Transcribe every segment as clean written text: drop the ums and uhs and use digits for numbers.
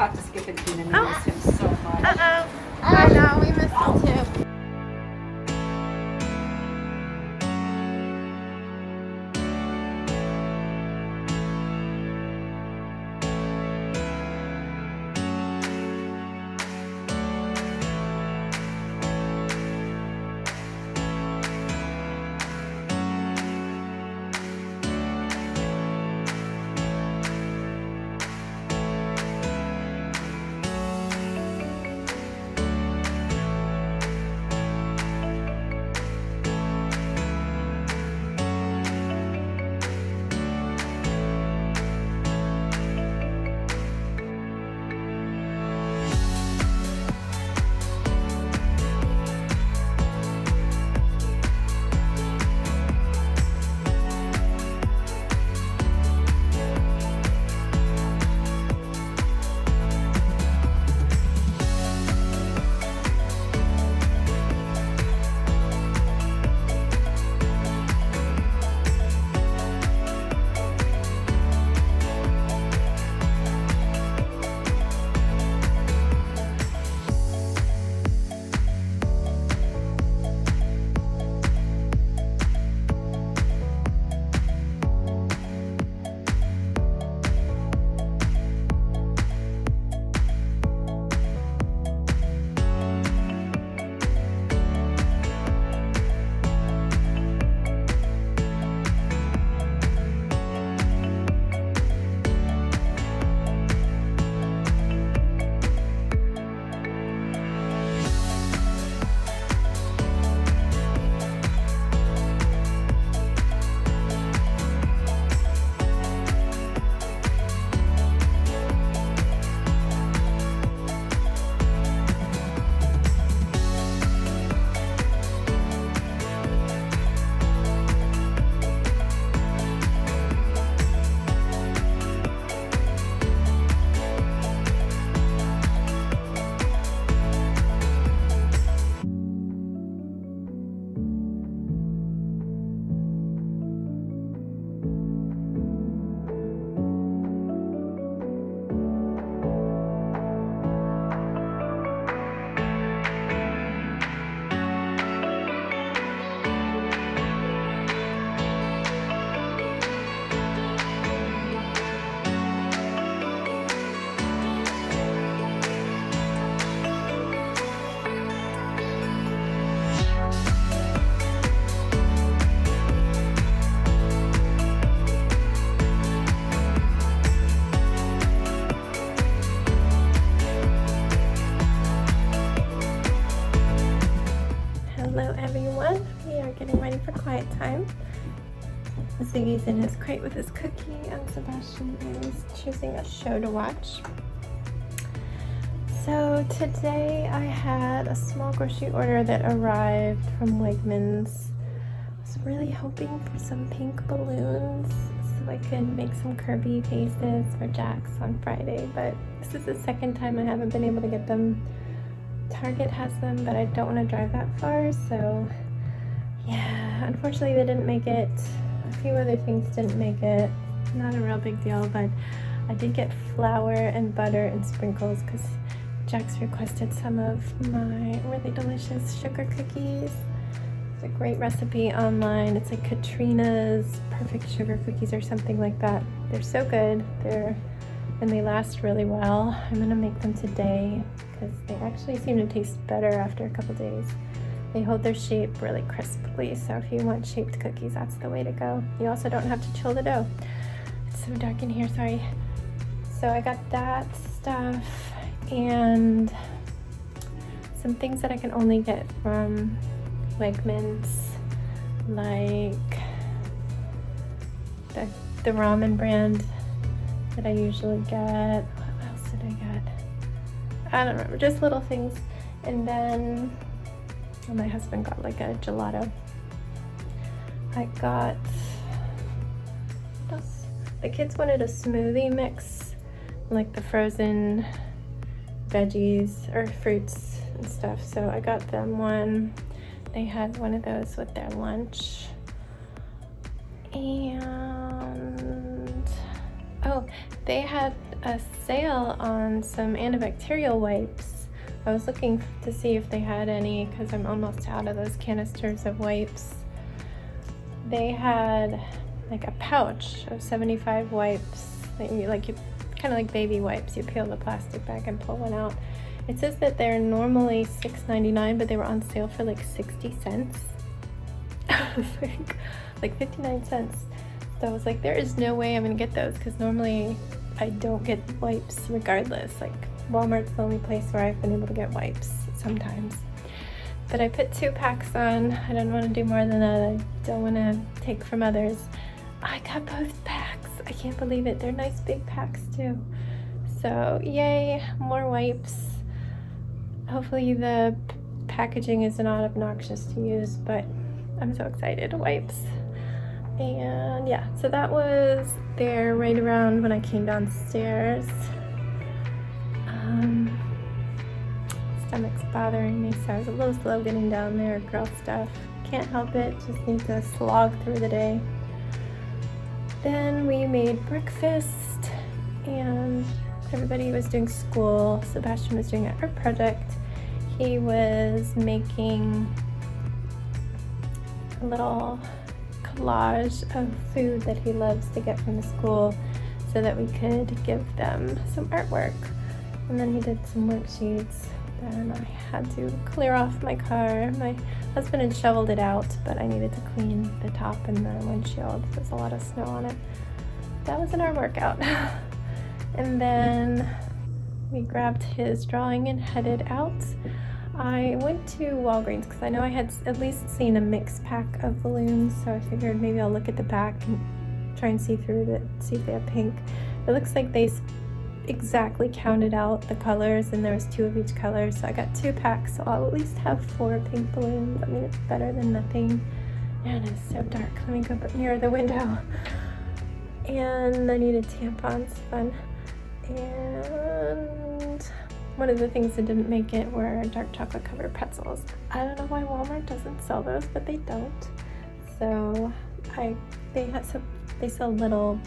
talk to Skip and Keenan. We miss him so much. I know, we miss him too. Quiet time. Ziggy's in his crate with his cookie, and Sebastian is choosing a show to watch. So today I had a small grocery order that arrived from Wegmans. I was really hoping for some pink balloons so I could make some Kirby faces for Jax on Friday, but this is the second time I haven't been able to get them. Target has them, but I don't want to drive that far, so yeah, unfortunately they didn't make it. A few other things didn't make it. Not a real big deal, but I did get flour and butter and sprinkles because Jax requested some of my really delicious sugar cookies. It's a great recipe online. It's like Katrina's Perfect Sugar Cookies or something like that. They're so good. And they last really well. I'm gonna make them today because they actually seem to taste better after a couple days. They hold their shape really crisply, so if you want shaped cookies, that's the way to go. You also don't have to chill the dough. It's so dark in here, sorry. So I got that stuff and some things that I can only get from Wegmans, like the ramen brand that I usually get. What else did I get? I don't remember, just little things. And then my husband got like a gelato. I got, what else? The kids wanted a smoothie mix, like the frozen veggies or fruits and stuff, so I got them one. They had one of those with their lunch. And oh, they had a sale on some antibacterial wipes. I was looking to see if they had any because I'm almost out of those canisters of wipes. They had like a pouch of 75 wipes that you kind of like baby wipes. You peel the plastic back and pull one out. It says that they're normally $6.99, but they were on sale for like 60 cents. like 59 cents. So I was like, there is no way I'm gonna get those because normally I don't get wipes regardless. Like Walmart's the only place where I've been able to get wipes sometimes. But I put 2 packs on. I didn't want to do more than that. I don't want to take from others. I got both packs. I can't believe it. They're nice big packs too. So yay, more wipes. Hopefully the packaging is not obnoxious to use, but I'm so excited. Wipes. And yeah, so that was there right around when I came downstairs. Stomach's bothering me, so I was a little slow getting down there. Girl stuff. Can't help it, just need to slog through the day. Then we made breakfast and everybody was doing school. Sebastian was doing an art project. He was making a little collage of food that he loves to get from the school so that we could give them some artwork. And then he did some worksheets. Then I had to clear off my car. My husband had shoveled it out, but I needed to clean the top and the windshield. There's a lot of snow on it. That was an art workout. And then we grabbed his drawing and headed out. I went to Walgreens because I know I had at least seen a mixed pack of balloons, so I figured maybe I'll look at the back and try and see through it, see if they have pink. It looks like they exactly counted out the colors and there was 2 of each color, so I got 2 packs, so I'll at least have 4 pink balloons. I mean, it's better than nothing. And it's so dark. Let me go near the window. And I needed tampons, fun. And one of the things that didn't make it were dark chocolate covered pretzels. I don't know why Walmart doesn't sell those, but they don't. So they sell little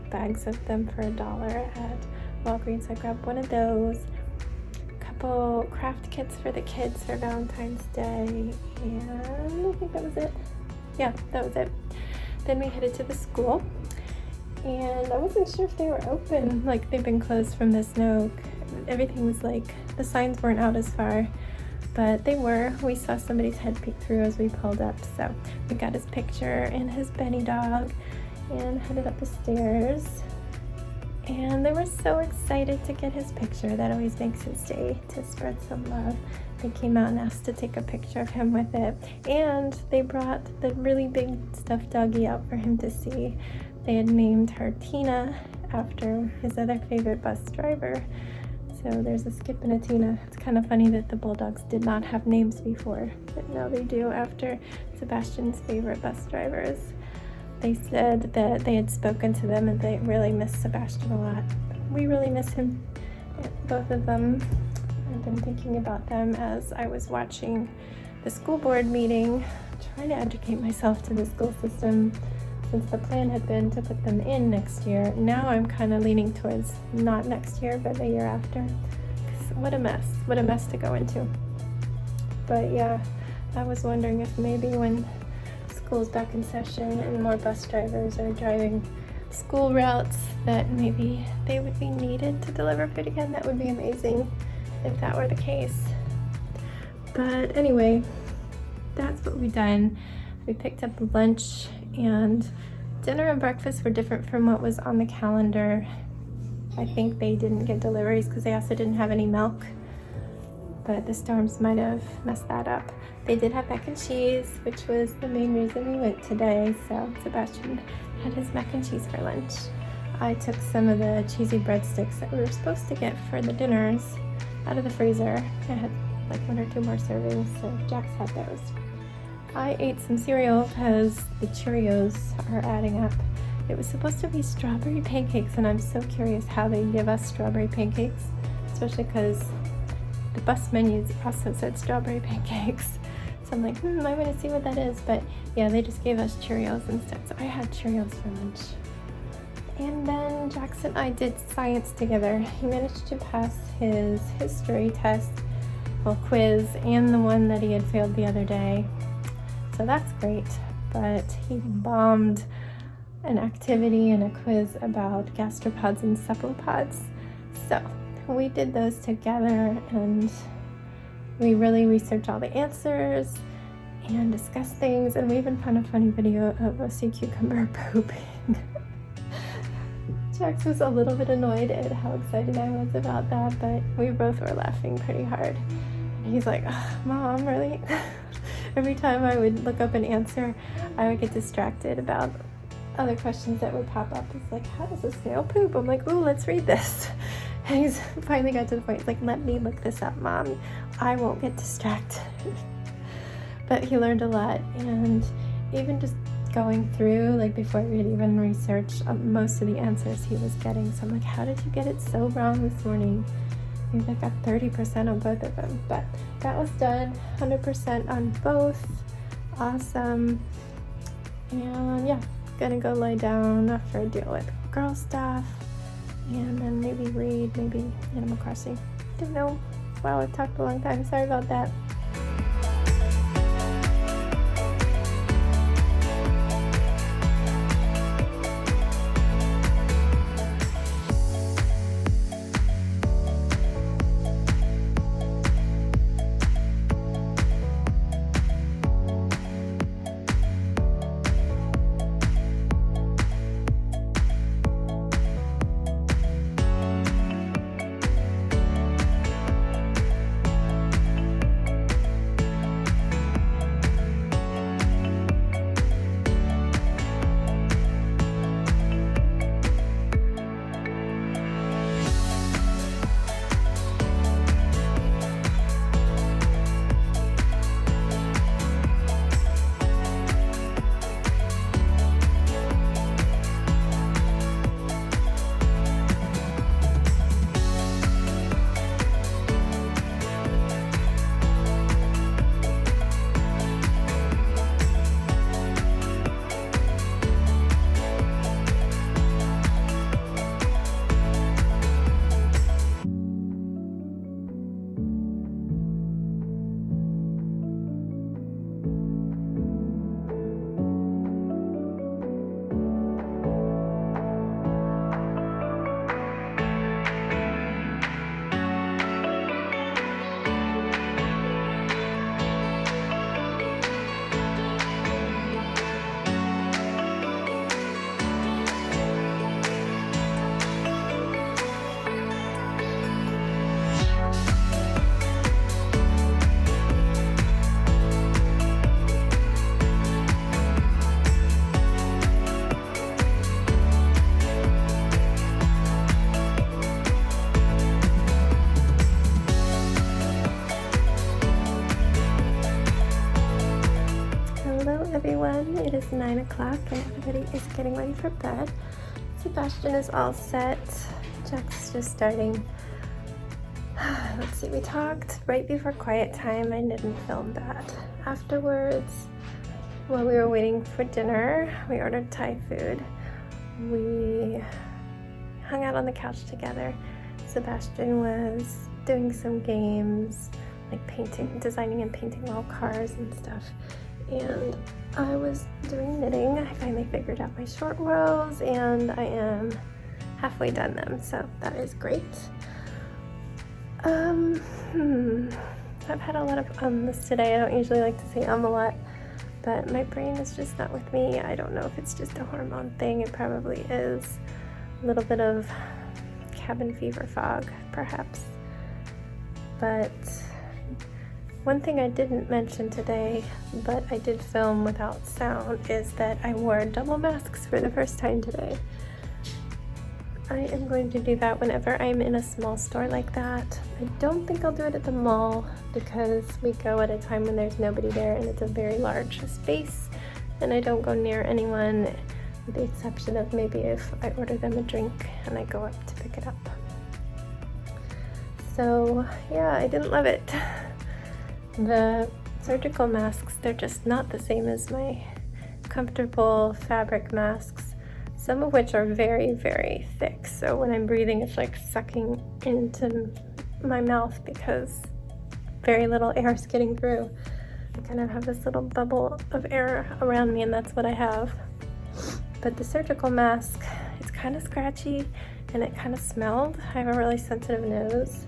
bags of them for $1 at Walgreens. I grabbed one of those, a couple craft kits for the kids for Valentine's Day, and I think that was it. Yeah, that was it. Then we headed to the school, and I wasn't sure if they were open, like they've been closed from the snow. Everything was like, the signs weren't out as far, but they were. We saw somebody's head peek through as we pulled up, so we got his picture and his Benny dog and headed up the stairs. And they were so excited to get his picture. That always makes his day, to spread some love. They came out and asked to take a picture of him with it. And they brought the really big stuffed doggy out for him to see. They had named her Tina after his other favorite bus driver. So there's a Skip and a Tina. It's kind of funny that the Bulldogs did not have names before, but now they do after Sebastian's favorite bus drivers. They said that they had spoken to them and they really miss Sebastian a lot. We really miss him, both of them. I've been thinking about them as I was watching the school board meeting, trying to educate myself to the school system since the plan had been to put them in next year. Now I'm kind of leaning towards not next year, but the year after. 'Cause what a mess to go into. But yeah, I was wondering if maybe when school's back in session and more bus drivers are driving school routes, that maybe they would be needed to deliver food again. That would be amazing if that were the case. But anyway, that's what we done. We picked up lunch, and dinner and breakfast were different from what was on the calendar. I think they didn't get deliveries because they also didn't have any milk, but the storms might have messed that up. They did have mac and cheese, which was the main reason we went today. So Sebastian had his mac and cheese for lunch. I took some of the cheesy breadsticks that we were supposed to get for the dinners out of the freezer. I had like 1 or 2 more servings, so Jax had those. I ate some cereal because the Cheerios are adding up. It was supposed to be strawberry pancakes, and I'm so curious how they give us strawberry pancakes, especially because the bus menus also said strawberry pancakes. So I'm like, I want to see what that is. But yeah, they just gave us Cheerios instead. So I had Cheerios for lunch. And then Jackson and I did science together. He managed to pass his history test, well, quiz, and the one that he had failed the other day. So that's great, but he bombed an activity and a quiz about gastropods and cephalopods. So we did those together, and we really researched all the answers and discussed things, and we even found a funny video of a sea cucumber pooping. Jax was a little bit annoyed at how excited I was about that, but we both were laughing pretty hard. And he's like, oh, Mom, really? Every time I would look up an answer, I would get distracted about other questions that would pop up. It's like, how does a snail poop? I'm like, ooh, let's read this. And he's finally got to the point, he's like, let me look this up, Mom. I won't get distracted. But he learned a lot, and even just going through, like before we had even researched most of the answers he was getting. So I'm like, how did you get it so wrong this morning? I think I got 30% on both of them, but that was done, 100% on both. Awesome. And yeah, gonna go lie down after I deal with girl stuff, and then maybe read, maybe Animal Crossing. Don't know. Wow, I've talked a long time. Sorry about that. Everyone, it is 9 o'clock and everybody is getting ready for bed. Sebastian is all set. Jack's just starting. Let's see, we talked right before quiet time. I didn't film that. Afterwards, while we were waiting for dinner, we ordered Thai food. We hung out on the couch together. Sebastian was doing some games, like painting, designing and painting little cars and stuff. And I was doing knitting. I finally figured out my short rows and I am halfway done them, so that is great. I've had a lot of ums today. I don't usually like to say a lot, but my brain is just not with me. I don't know if it's just a hormone thing. It probably is. A little bit of cabin fever fog, perhaps. But one thing I didn't mention today, but I did film without sound, is that I wore double masks for the first time today. I am going to do that whenever I'm in a small store like that. I don't think I'll do it at the mall because we go at a time when there's nobody there and it's a very large space, and I don't go near anyone with the exception of maybe if I order them a drink and I go up to pick it up. So yeah, I didn't love it. The surgical masks, they're just not the same as my comfortable fabric masks. some of which are very, very thick. So when I'm breathing, it's like sucking into my mouth because very little air is getting through. I kind of have this little bubble of air around me, and that's what I have. But the surgical mask, it's kind of scratchy and it kind of smelled. I have a really sensitive nose.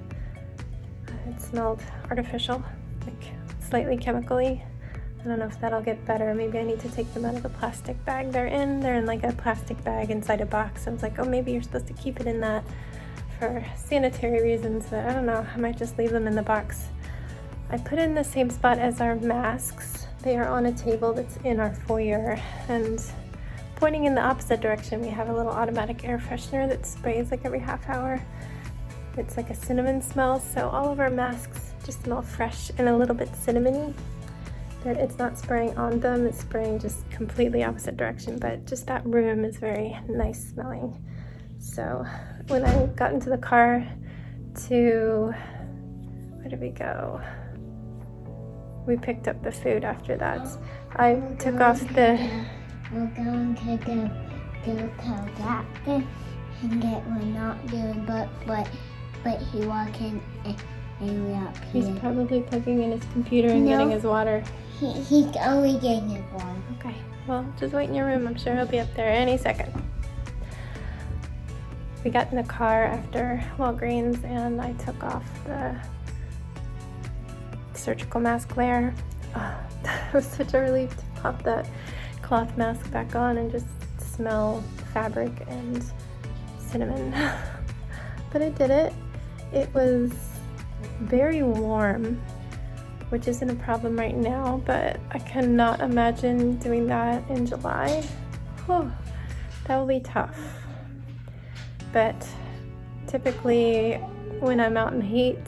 It smelled artificial, like slightly chemically. I don't know if that'll get better. Maybe I need to take them out of the plastic bag they're in. They're in like a plastic bag inside a box. I was like, oh, maybe you're supposed to keep it in that for sanitary reasons, but I don't know. I might just leave them in the box. I put in the same spot as our masks. They are on a table that's in our foyer, and pointing in the opposite direction, we have a little automatic air freshener that sprays like every half hour. It's like a cinnamon smell, so all of our masks just smell fresh and a little bit cinnamony. It's not spraying on them, it's spraying just completely opposite direction, but just that room is very nice smelling. So when I got into the car to, where did we go? We picked up the food after that. I took off the... We're going to go tell Captain and get we're not doing, but he walking anyway up here. He's probably plugging in his computer and getting his water. He's only getting his water. Okay, well, just wait in your room. I'm sure he'll be up there any second. We got in the car after Walgreens and I took off the surgical mask layer. It was such a relief to pop that cloth mask back on and just smell fabric and cinnamon. But I did it. It was very warm, which isn't a problem right now, but I cannot imagine doing that in July. Oh, that will be tough. But typically when I'm out in heat,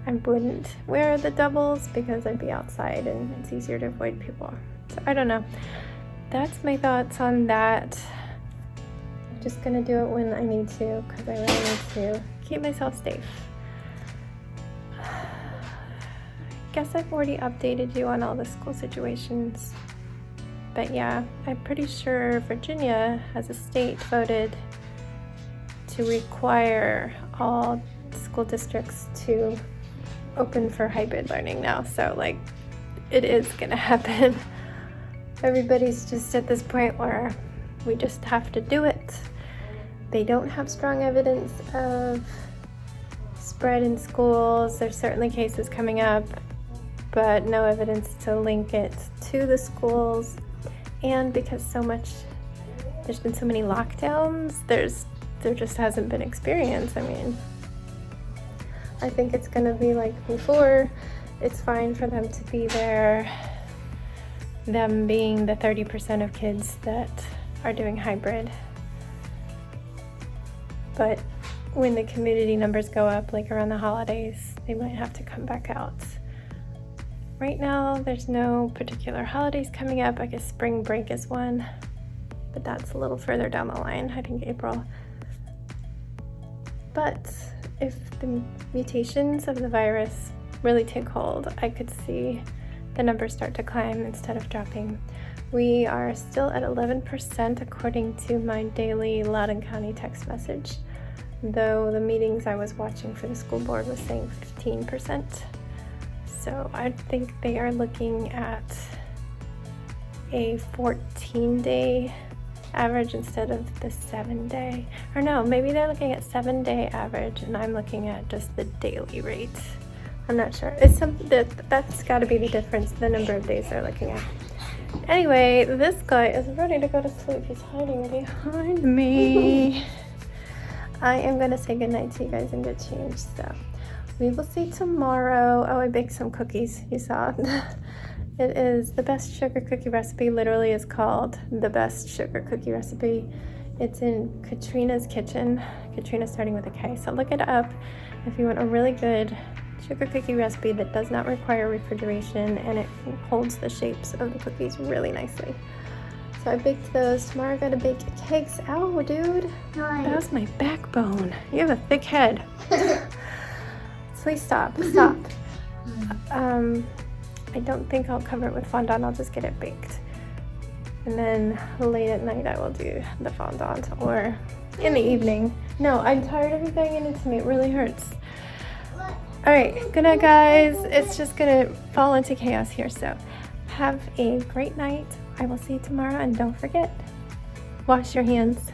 I wouldn't wear the doubles because I'd be outside and it's easier to avoid people. So I don't know. That's my thoughts on that. I'm just gonna do it when I need to because I really need to keep myself safe. Guess I've already updated you on all the school situations. But yeah, I'm pretty sure Virginia as a state voted to require all school districts to open for hybrid learning now. So like, it is gonna happen. Everybody's just at this point where we just have to do it. They don't have strong evidence of spread in schools. There's certainly cases coming up, but no evidence to link it to the schools. And because there's been so many lockdowns, there just hasn't been experience. I mean, I think it's gonna be like before. It's fine for them to be there, them being the 30% of kids that are doing hybrid. But when the community numbers go up, like around the holidays, they might have to come back out. Right now, there's no particular holidays coming up. I guess spring break is one, but that's a little further down the line, I think April. But if the mutations of the virus really take hold, I could see the numbers start to climb instead of dropping. We are still at 11% according to my daily Loudoun County text message, though the meetings I was watching for the school board was saying 15%. So I think they are looking at a 14-day average instead of the 7-day. Or no, maybe they're looking at 7-day average and I'm looking at just the daily rate. I'm not sure. It's that's got to be the difference, the number of days they're looking at. Anyway, this guy is ready to go to sleep. He's hiding behind me. I am going to say goodnight to you guys and get changed. So we will see tomorrow. Oh, I baked some cookies. You saw. It is the best sugar cookie recipe. Literally is called the best sugar cookie recipe. It's in Katrina's kitchen. Katrina starting with a K. So look it up if you want a really good sugar cookie recipe that does not require refrigeration and it holds the shapes of the cookies really nicely. So I baked those. Tomorrow I gotta bake cakes. Ow, dude. That was my backbone. You have a thick head. Please stop. I don't think I'll cover it with fondant. I'll just get it baked. And then late at night I will do the fondant, or in the evening. No, I'm tired of banging into me. It really hurts. All right, good night, guys. It's just gonna fall into chaos here, so have a great night. I will see you tomorrow, and don't forget, wash your hands.